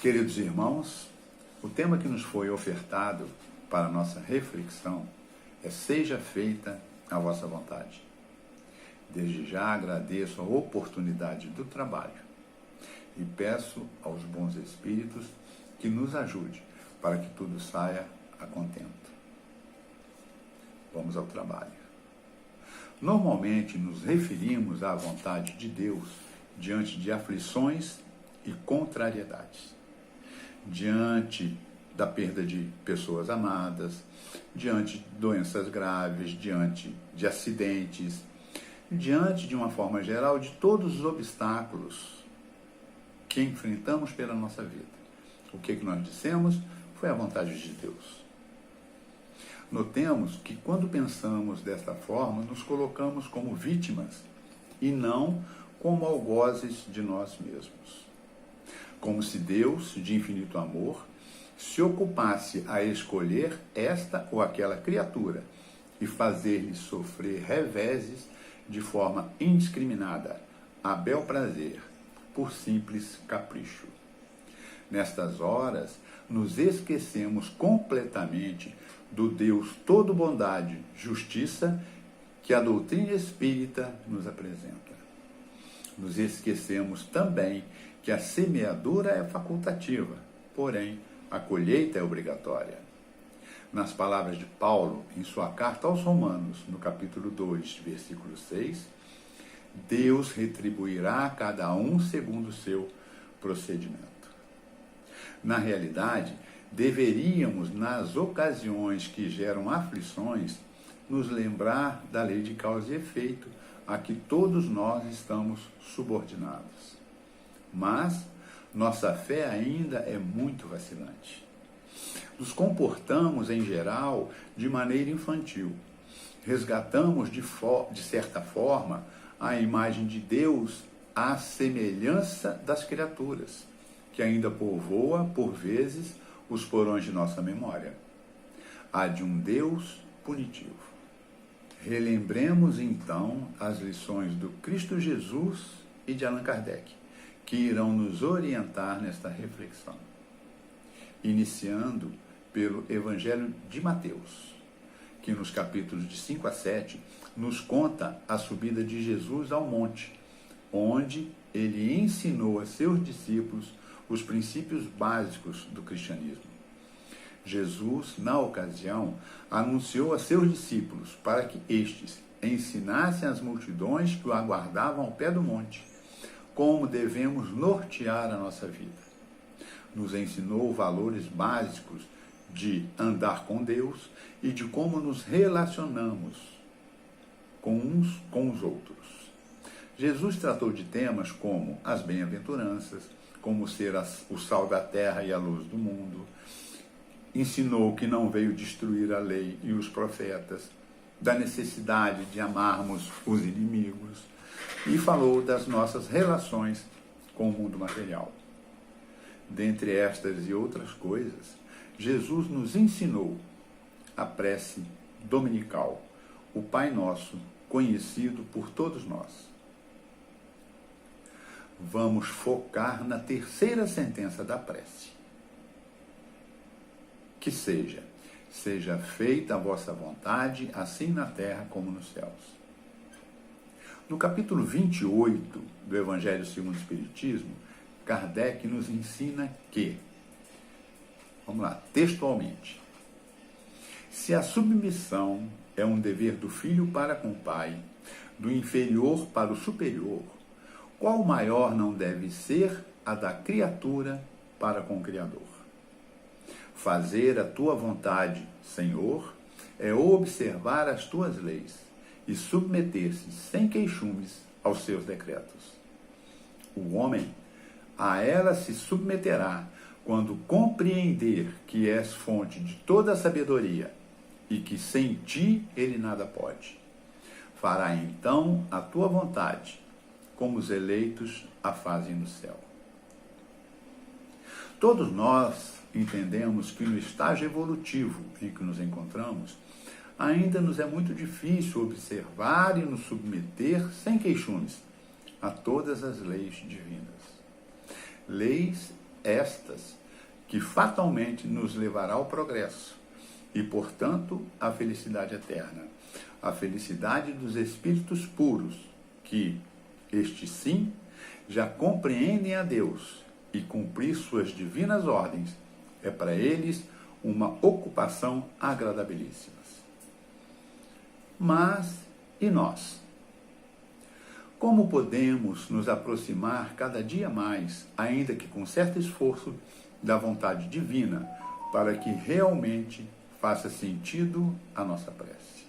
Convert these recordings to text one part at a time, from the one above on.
Queridos irmãos, o tema que nos foi ofertado para a nossa reflexão é: seja feita a vossa vontade. Desde já agradeço a oportunidade do trabalho e peço aos bons espíritos que nos ajude para que tudo saia a contento. Vamos ao trabalho. Normalmente nos referimos à vontade de Deus diante de aflições e contrariedades, diante da perda de pessoas amadas, diante de doenças graves, diante de acidentes, diante, de uma forma geral, de todos os obstáculos que enfrentamos pela nossa vida. O que nós dissemos foi a vontade de Deus. Notemos que quando pensamos desta forma, nos colocamos como vítimas e não como algozes de nós mesmos. Como se Deus, de infinito amor, se ocupasse a escolher esta ou aquela criatura e fazer-lhe sofrer reveses de forma indiscriminada, a bel prazer, por simples capricho. Nestas horas, nos esquecemos completamente do Deus todo bondade, justiça, que a doutrina espírita nos apresenta. Nos esquecemos também que a semeadura é facultativa, porém a colheita é obrigatória. Nas palavras de Paulo, em sua carta aos Romanos, no capítulo 2, versículo 6, Deus retribuirá a cada um segundo o seu procedimento. Na realidade, deveríamos, nas ocasiões que geram aflições, nos lembrar da lei de causa e efeito a que todos nós estamos subordinados. Mas nossa fé ainda é muito vacilante. Nos comportamos, em geral, de maneira infantil. Resgatamos, de certa forma, a imagem de Deus à semelhança das criaturas, que ainda povoa, por vezes, os porões de nossa memória. A de um Deus punitivo. Relembremos, então, as lições do Cristo Jesus e de Allan Kardec, que irão nos orientar nesta reflexão. Iniciando pelo Evangelho de Mateus, que nos capítulos de 5 a 7 nos conta a subida de Jesus ao monte, onde ele ensinou a seus discípulos os princípios básicos do cristianismo. Jesus, na ocasião, anunciou a seus discípulos para que estes ensinassem às multidões que o aguardavam ao pé do monte como devemos nortear a nossa vida. Nos ensinou valores básicos de andar com Deus e de como nos relacionamos com uns com os outros. Jesus tratou de temas como as bem-aventuranças, como ser o sal da terra e a luz do mundo. Ensinou que não veio destruir a lei e os profetas, da necessidade de amarmos os inimigos, e falou das nossas relações com o mundo material. Dentre estas e outras coisas, Jesus nos ensinou a prece dominical, o Pai Nosso, conhecido por todos nós. Vamos focar na terceira sentença da prece. Que seja feita a vossa vontade, assim na terra como nos céus. No capítulo 28 do Evangelho segundo o Espiritismo, Kardec nos ensina que, vamos lá, textualmente, se a submissão é um dever do filho para com o pai, do inferior para o superior, qual maior não deve ser a da criatura para com o Criador? Fazer a tua vontade, Senhor, é observar as tuas leis e submeter-se sem queixumes aos seus decretos. O homem a ela se submeterá quando compreender que és fonte de toda a sabedoria e que sem ti ele nada pode. Fará então a tua vontade, como os eleitos a fazem no céu. Todos nós entendemos que no estágio evolutivo em que nos encontramos, ainda nos é muito difícil observar e nos submeter sem queixumes a todas as leis divinas. Leis estas que fatalmente nos levará ao progresso e, portanto, à felicidade eterna, a felicidade dos espíritos puros, que, estes sim, já compreendem a Deus, e cumprir suas divinas ordens é para eles uma ocupação agradabilíssima. Mas, e nós? Como podemos nos aproximar cada dia mais, ainda que com certo esforço, da vontade divina, para que realmente faça sentido a nossa prece?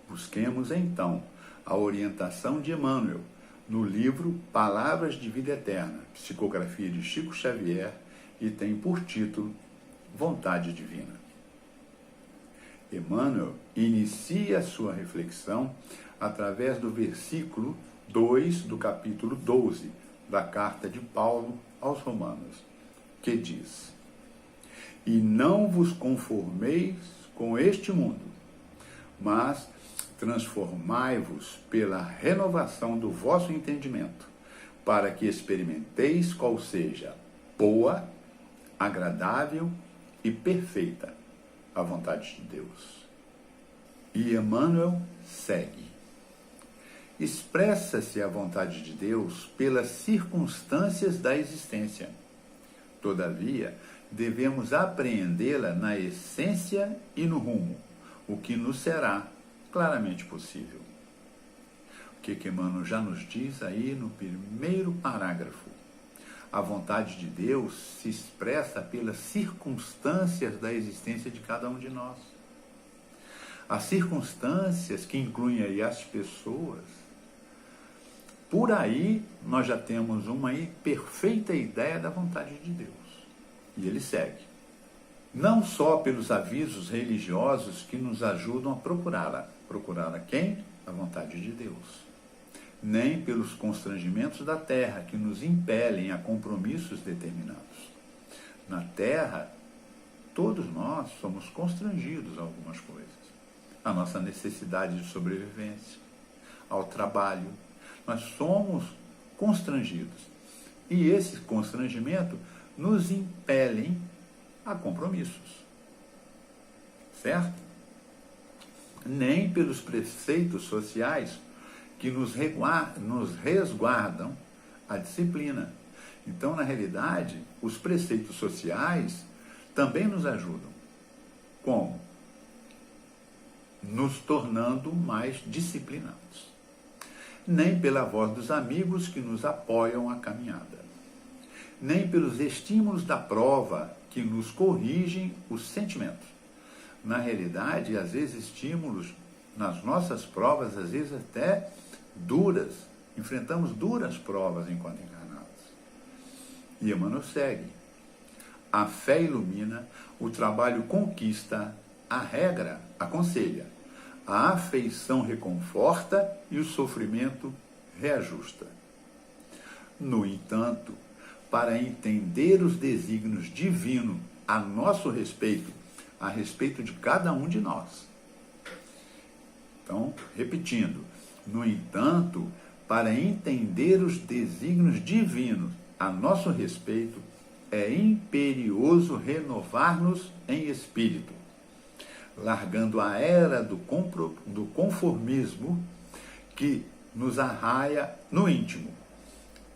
Busquemos então a orientação de Emmanuel no livro Palavras de Vida Eterna, psicografia de Chico Xavier, e tem por título Vontade Divina. Emmanuel inicia sua reflexão através do versículo 2 do capítulo 12 da carta de Paulo aos Romanos, que diz: E não vos conformeis com este mundo, mas transformai-vos pela renovação do vosso entendimento, para que experimenteis qual seja boa, agradável e perfeita a vontade de Deus. E Emmanuel segue. Expressa-se a vontade de Deus pelas circunstâncias da existência. Todavia, devemos apreendê-la na essência e no rumo, o que nos será claramente possível. O que Emmanuel já nos diz aí no primeiro parágrafo? A vontade de Deus se expressa pelas circunstâncias da existência de cada um de nós. As circunstâncias que incluem aí as pessoas. Por aí nós já temos uma perfeita ideia da vontade de Deus. E ele segue. Não só pelos avisos religiosos que nos ajudam a procurá-la. Procurá-la quem? A vontade de Deus. Nem pelos constrangimentos da terra que nos impelem a compromissos determinados. Na terra, todos nós somos constrangidos a algumas coisas. A nossa necessidade de sobrevivência, ao trabalho, nós somos constrangidos. E esse constrangimento nos impelem a compromissos. Certo? Nem pelos preceitos sociais que nos resguardam a disciplina. Então, na realidade, os preceitos sociais também nos ajudam. Como? Nos tornando mais disciplinados. Nem pela voz dos amigos que nos apoiam a caminhada. Nem pelos estímulos da prova que nos corrigem os sentimentos. Na realidade, às vezes, estímulos nas nossas provas, às vezes até duras, enfrentamos duras provas enquanto encarnados. E Emmanuel segue. A fé ilumina, o trabalho conquista, a regra aconselha, a afeição reconforta e o sofrimento reajusta. No entanto, para entender os desígnios divinos a nosso respeito, a respeito de cada um de nós. Então, repetindo, no entanto, para entender os desígnios divinos a nosso respeito, é imperioso renovar-nos em espírito, largando a era do conformismo que nos arraia no íntimo,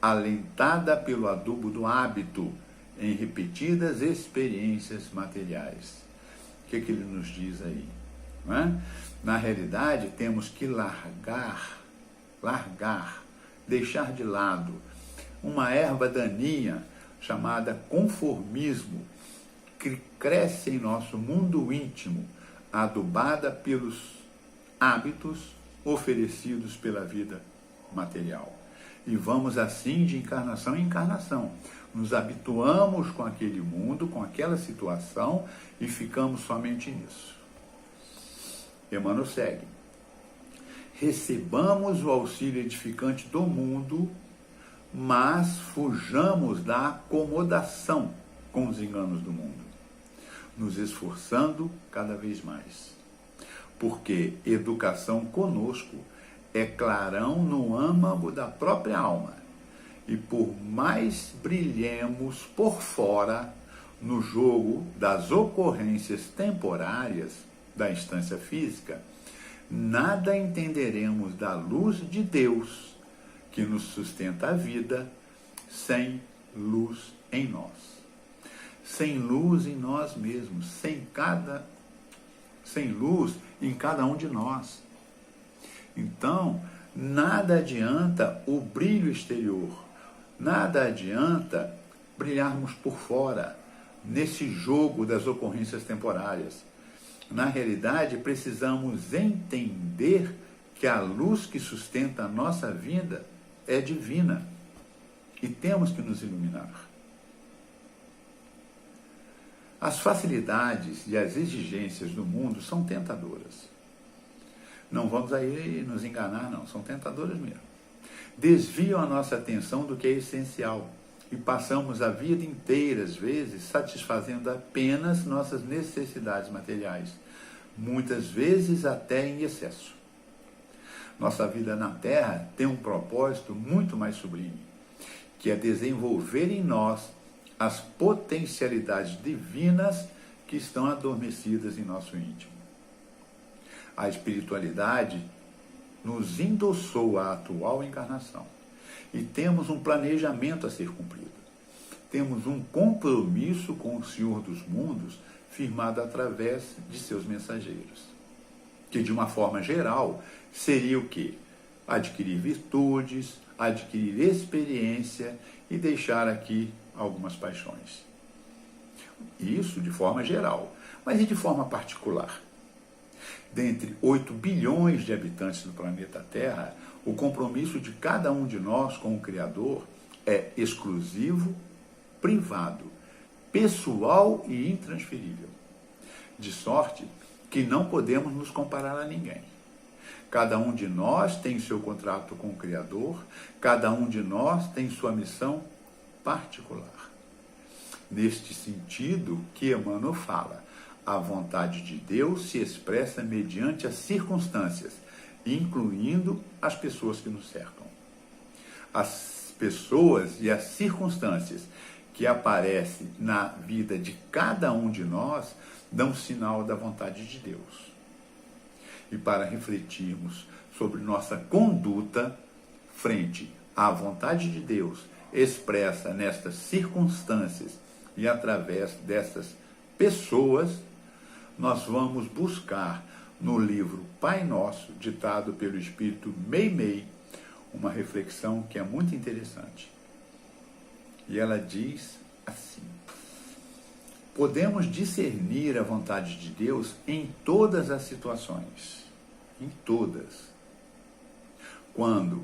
alentada pelo adubo do hábito em repetidas experiências materiais. O que ele nos diz aí? Não é? Na realidade, temos que largar, deixar de lado uma erva daninha chamada conformismo, que cresce em nosso mundo íntimo, adubada pelos hábitos oferecidos pela vida material. E vamos assim de encarnação em encarnação. Nos habituamos com aquele mundo, com aquela situação e ficamos somente nisso. Emmanuel segue. Recebamos o auxílio edificante do mundo, mas fujamos da acomodação com os enganos do mundo, nos esforçando cada vez mais. Porque educação conosco é clarão no âmago da própria alma, E por mais brilhemos por fora no jogo das ocorrências temporárias da instância física, nada entenderemos da luz de Deus que nos sustenta a vida sem luz em nós. Sem luz em nós mesmos, sem luz em cada um de nós. Então, nada adianta o brilho exterior, nada adianta brilharmos por fora, nesse jogo das ocorrências temporárias. Na realidade, precisamos entender que a luz que sustenta a nossa vida é divina e temos que nos iluminar. As facilidades e as exigências do mundo são tentadoras. Não vamos aí nos enganar, não, são tentadoras mesmo. Desviam a nossa atenção do que é essencial e passamos a vida inteira, às vezes, satisfazendo apenas nossas necessidades materiais, muitas vezes até em excesso. Nossa vida na Terra tem um propósito muito mais sublime, que é desenvolver em nós as potencialidades divinas que estão adormecidas em nosso íntimo. A espiritualidade nos endossou a atual encarnação e temos um planejamento a ser cumprido. Temos um compromisso com o Senhor dos mundos firmado através de seus mensageiros, que de uma forma geral seria o quê? Adquirir virtudes, adquirir experiência e deixar aqui algumas paixões. Isso de forma geral, mas e de forma particular? Dentre 8 bilhões de habitantes do planeta Terra, o compromisso de cada um de nós com o Criador é exclusivo, privado, pessoal e intransferível. De sorte que não podemos nos comparar a ninguém. Cada um de nós tem seu contrato com o Criador, cada um de nós tem sua missão particular. Neste sentido que Emmanuel fala, a vontade de Deus se expressa mediante as circunstâncias, incluindo as pessoas que nos cercam. As pessoas e as circunstâncias que aparecem na vida de cada um de nós dão sinal da vontade de Deus. E para refletirmos sobre nossa conduta frente à vontade de Deus expressa nestas circunstâncias e através dessas pessoas, nós vamos buscar no livro Pai Nosso, ditado pelo Espírito Meimei, uma reflexão que é muito interessante. E ela diz assim: podemos discernir a vontade de Deus em todas as situações, em todas. Quando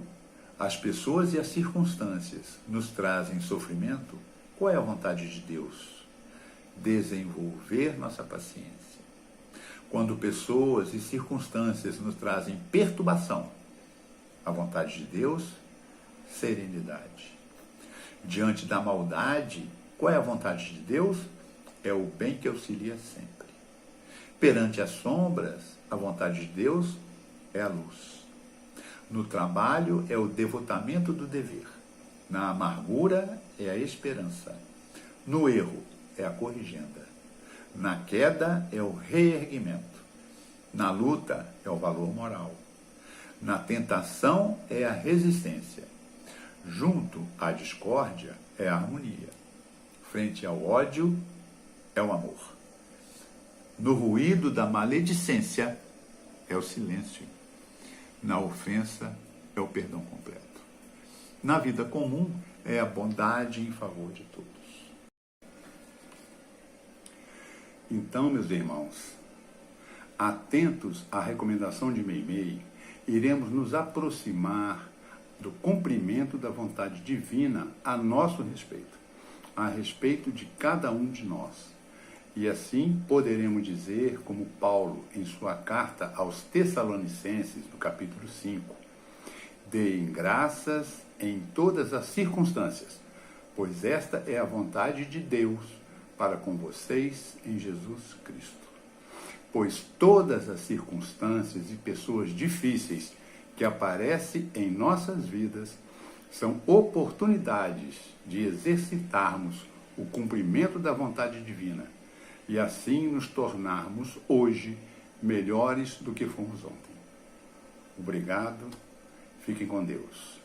as pessoas e as circunstâncias nos trazem sofrimento, qual é a vontade de Deus? Desenvolver nossa paciência. Quando pessoas e circunstâncias nos trazem perturbação, a vontade de Deus, serenidade. Diante da maldade, qual é a vontade de Deus? É o bem que auxilia sempre. Perante as sombras, a vontade de Deus é a luz. No trabalho, é o devotamento do dever. Na amargura, é a esperança. No erro, é a corrigenda. Na queda, é o reerguimento. Na luta, é o valor moral. Na tentação, é a resistência. Junto à discórdia, é a harmonia. Frente ao ódio, é o amor. No ruído da maledicência, é o silêncio. Na ofensa, é o perdão completo. Na vida comum, é a bondade em favor de todos. Então, meus irmãos, atentos à recomendação de Meimei, iremos nos aproximar do cumprimento da vontade divina a nosso respeito, a respeito de cada um de nós. E assim poderemos dizer, como Paulo, em sua carta aos Tessalonicenses, no capítulo 5, deem graças em todas as circunstâncias, pois esta é a vontade de Deus para com vocês em Jesus Cristo. Pois todas as circunstâncias e pessoas difíceis que aparecem em nossas vidas São oportunidades de exercitarmos o cumprimento da vontade divina e assim nos tornarmos hoje melhores do que fomos ontem. Obrigado, fiquem com Deus.